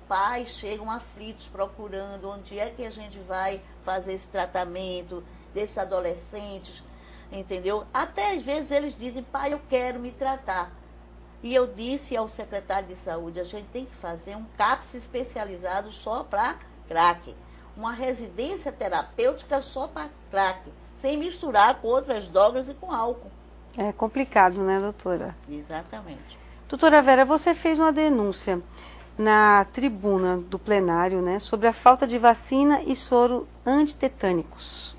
pais chegam aflitos procurando onde é que a gente vai fazer esse tratamento desses adolescentes, entendeu? Até às vezes eles dizem, pai, eu quero me tratar. E eu disse ao secretário de saúde, a gente tem que fazer um CAPS especializado só para crack. Uma residência terapêutica só para crack, sem misturar com outras drogas e com álcool. É complicado, né, doutora? Exatamente. Doutora Vera, você fez uma denúncia na tribuna do plenário, né, sobre a falta de vacina e soro antitetânicos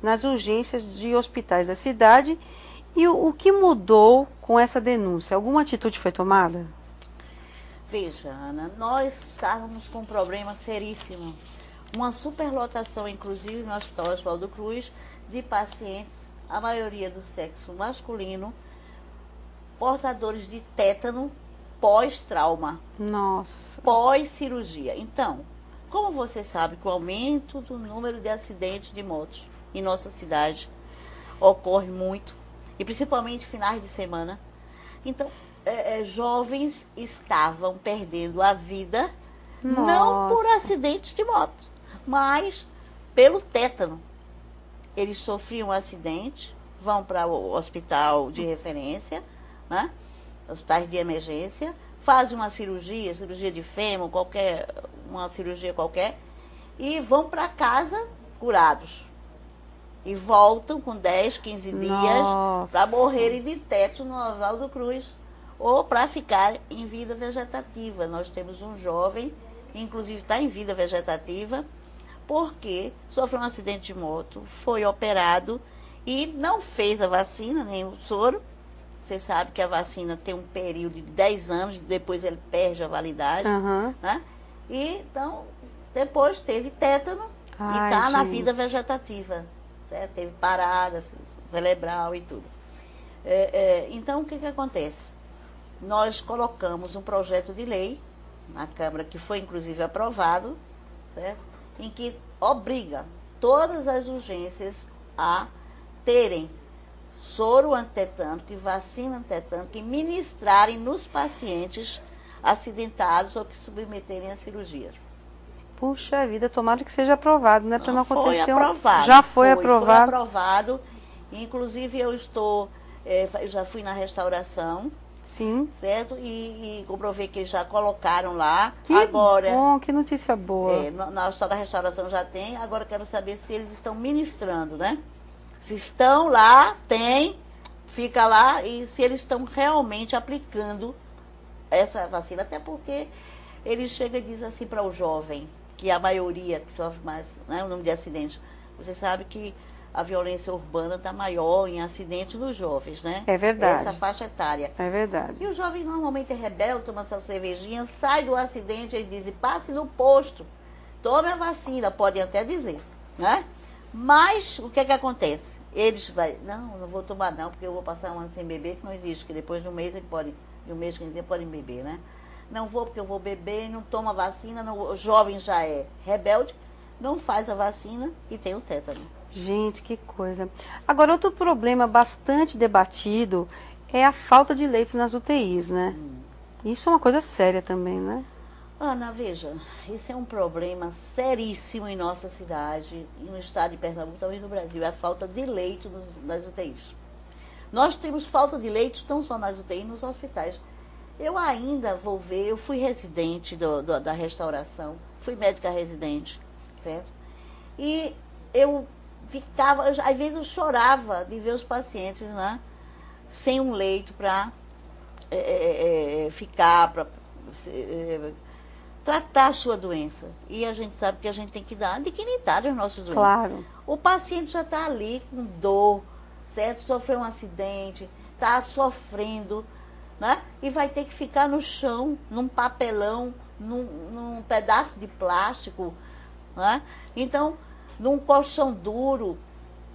nas urgências de hospitais da cidade. E o que mudou com essa denúncia? Alguma atitude foi tomada? Veja, Ana, nós estávamos com um problema seríssimo. Uma superlotação, inclusive, no Hospital Oswaldo Cruz, de pacientes, a maioria do sexo masculino, portadores de tétano pós-trauma. Nossa. Pós-cirurgia. Então, como você sabe que o aumento do número de acidentes de motos em nossa cidade ocorre muito, e principalmente finais de semana. Então, jovens estavam perdendo a vida, não por acidentes de moto, mas pelo tétano. Eles sofriam um acidente, vão para o hospital de referência, né? Hospitais de emergência, fazem uma cirurgia de fêmur, uma cirurgia qualquer, e vão para casa curados. E voltam com 10, 15 dias para morrerem de tétano no Oswaldo Cruz, ou para ficar em vida vegetativa. Nós temos um jovem, inclusive está em vida vegetativa, porque sofreu um acidente de moto, foi operado e não fez a vacina, nem o soro. Você sabe que a vacina tem um período de 10 anos, depois ele perde a validade. Né? E então, depois teve tétano e está na vida vegetativa. Certo? Teve parada cerebral e tudo. Então, o que acontece? Nós colocamos um projeto de lei na Câmara, que foi inclusive aprovado, certo? Em que obriga todas as urgências a terem soro antitetânico e vacina antitetânica e ministrarem nos pacientes acidentados ou que submeterem a cirurgias. Puxa vida, tomara que seja aprovado, né? Para não acontecer. Foi aprovado. Já foi aprovado. Foi aprovado. Inclusive eu já fui na restauração. Sim. Certo? E comprovei que eles já colocaram lá. Que bom, que notícia boa. Na história da restauração já tem. Agora eu quero saber se eles estão ministrando, né? Se estão lá, fica lá, e se eles estão realmente aplicando essa vacina. Até porque ele chega e diz assim para o jovem, que a maioria que sofre mais, né, o número de acidentes. Você sabe que a violência urbana está maior em acidentes dos jovens, né? É verdade. Essa faixa etária. É verdade. E o jovem normalmente é rebelde, toma sua cervejinha, sai do acidente e diz, passe no posto, tome a vacina, podem até dizer, né? Mas o que acontece? Eles não vou tomar não, porque eu vou passar um ano sem beber, que não existe, que depois de um mês de um mês, 15 dias, podem beber, né? Não vou porque eu vou beber, não toma vacina, o jovem já é rebelde, não faz a vacina e tem o tétano. Gente, que coisa. Agora, outro problema bastante debatido é a falta de leitos nas UTIs, né? Isso é uma coisa séria também, né? Ana, veja, esse é um problema seríssimo em nossa cidade, e no estado de Pernambuco, também no Brasil, é a falta de leito nas UTIs. Nós temos falta de leitos não só nas UTIs, nos hospitais. Eu ainda vou ver, eu fui residente da restauração, fui médica residente, certo? E eu ficava, às vezes eu chorava de ver os pacientes, né, sem um leito para ficar, para tratar a sua doença. E a gente sabe que a gente tem que dar dignidade aos nossos doentes. Claro. O paciente já está ali com dor, certo? Sofreu um acidente, está sofrendo, né? E vai ter que ficar no chão, num papelão, num pedaço de plástico, né? Então, num colchão duro,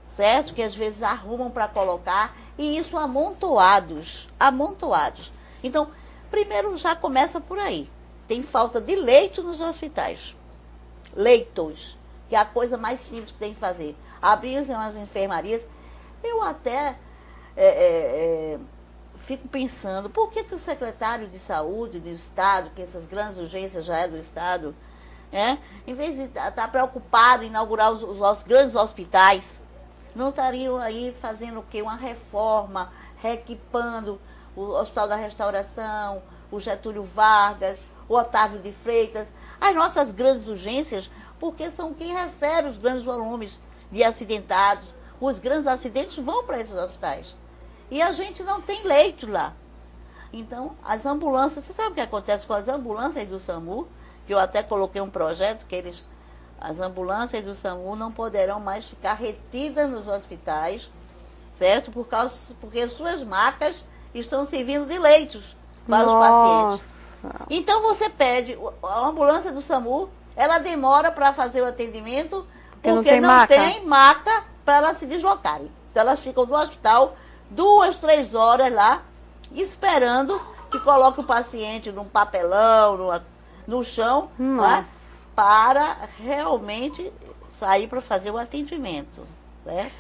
certo? Que às vezes arrumam para colocar, e isso amontoados. Então, primeiro já começa por aí. Tem falta de leito nos hospitais. Leitos, que é a coisa mais simples que tem que fazer. Abrir umas enfermarias. Eu até fico pensando, por que o secretário de saúde do Estado, que essas grandes urgências já é do Estado, em vez de estar preocupado em inaugurar os grandes hospitais, não estariam aí fazendo o quê? Uma reforma, reequipando o Hospital da Restauração, o Getúlio Vargas, o Otávio de Freitas, as nossas grandes urgências, porque são quem recebe os grandes volumes de acidentados. Os grandes acidentes vão para esses hospitais. E a gente não tem leito lá. Então, as ambulâncias, você sabe o que acontece com as ambulâncias do SAMU? Que eu até coloquei um projeto que as ambulâncias do SAMU não poderão mais ficar retidas nos hospitais, certo? Porque suas macas estão servindo de leitos para os pacientes. Então você pede, a ambulância do SAMU, ela demora para fazer o atendimento porque não tem maca para elas se deslocarem. Então elas ficam no hospital 2, 3 horas lá, esperando que coloque o paciente num papelão, no chão, para realmente sair para fazer o atendimento. Certo?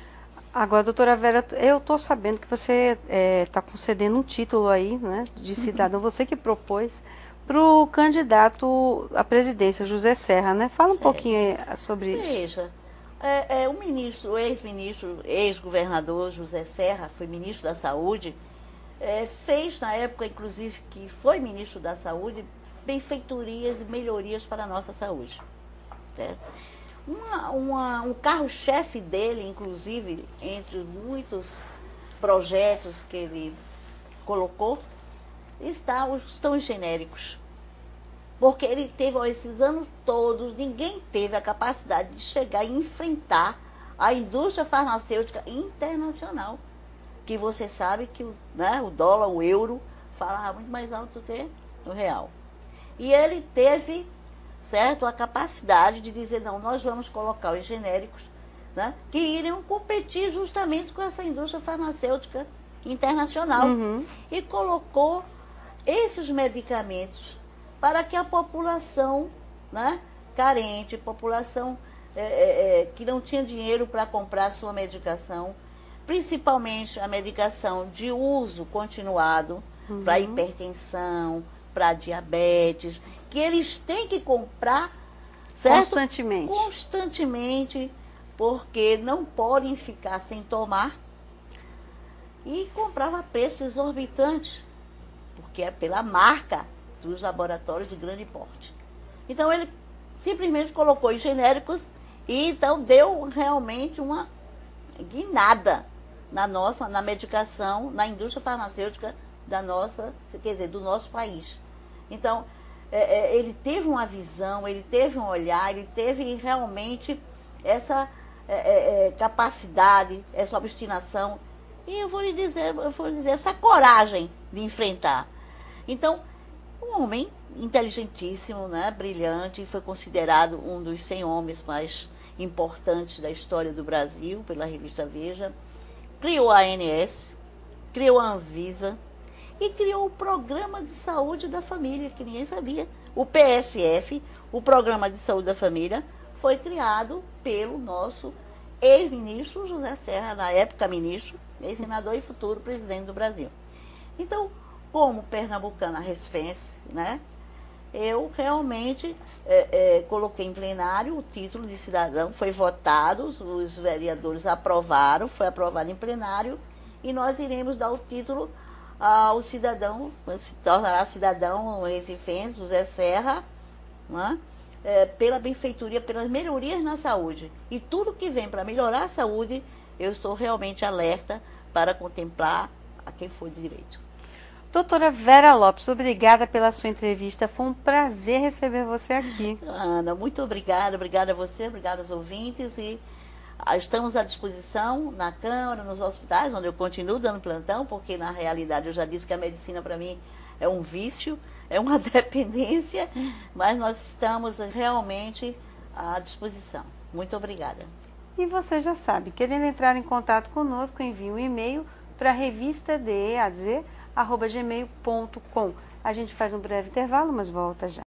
Agora, doutora Vera, eu estou sabendo que você está concedendo um título aí, né, de cidadão, você que propôs, para o candidato à presidência, José Serra, né? Fala um pouquinho sobre isso. Veja, o ex-ministro, ex-governador José Serra, foi ministro da Saúde, fez na época, inclusive, que foi ministro da Saúde, benfeitorias e melhorias para a nossa saúde. Certo? Um carro-chefe dele, inclusive, entre muitos projetos que ele colocou, estão os genéricos. Porque ele teve, esses anos todos, ninguém teve a capacidade de chegar e enfrentar a indústria farmacêutica internacional. Que você sabe que o dólar, o euro, falava muito mais alto do que o real. E ele teve, certo, a capacidade de dizer, não, nós vamos colocar os genéricos, né, que iriam competir justamente com essa indústria farmacêutica internacional. E colocou esses medicamentos para que a população, né, carente, população que não tinha dinheiro para comprar sua medicação, principalmente a medicação de uso continuado para hipertensão, para diabetes, que eles têm que comprar, certo? Constantemente, porque não podem ficar sem tomar, e comprava a preços exorbitantes, porque é pela marca dos laboratórios de grande porte. Então ele simplesmente colocou os genéricos e então deu realmente uma guinada na medicação, na indústria farmacêutica do nosso país. Então, ele teve uma visão, ele teve um olhar, ele teve realmente essa capacidade, essa obstinação, e eu vou lhe dizer, essa coragem de enfrentar. Então, um homem inteligentíssimo, né, brilhante, foi considerado um dos 100 homens mais importantes da história do Brasil, pela revista Veja, criou a ANS, criou a Anvisa, e criou o Programa de Saúde da Família, que ninguém sabia. O PSF, o Programa de Saúde da Família, foi criado pelo nosso ex-ministro José Serra, na época ministro, ex-senador e futuro presidente do Brasil. Então, como pernambucana recifense, né, eu realmente coloquei em plenário o título de cidadão, foi votado, os vereadores aprovaram, foi aprovado em plenário, e nós iremos dar o título ao cidadão, se tornará cidadão recifense, José Serra, né, pela benfeitoria, pelas melhorias na saúde. E tudo que vem para melhorar a saúde, eu estou realmente alerta para contemplar a quem for de direito. Doutora Vera Lopes, obrigada pela sua entrevista. Foi um prazer receber você aqui. Ana, muito obrigada a você, obrigada aos ouvintes, e estamos à disposição na Câmara, nos hospitais, onde eu continuo dando plantão, porque na realidade eu já disse que a medicina para mim é um vício, é uma dependência, mas nós estamos realmente à disposição. Muito obrigada. E você já sabe, querendo entrar em contato conosco, envie um e-mail para revistadeaz@gmail.com. A gente faz um breve intervalo, mas volta já.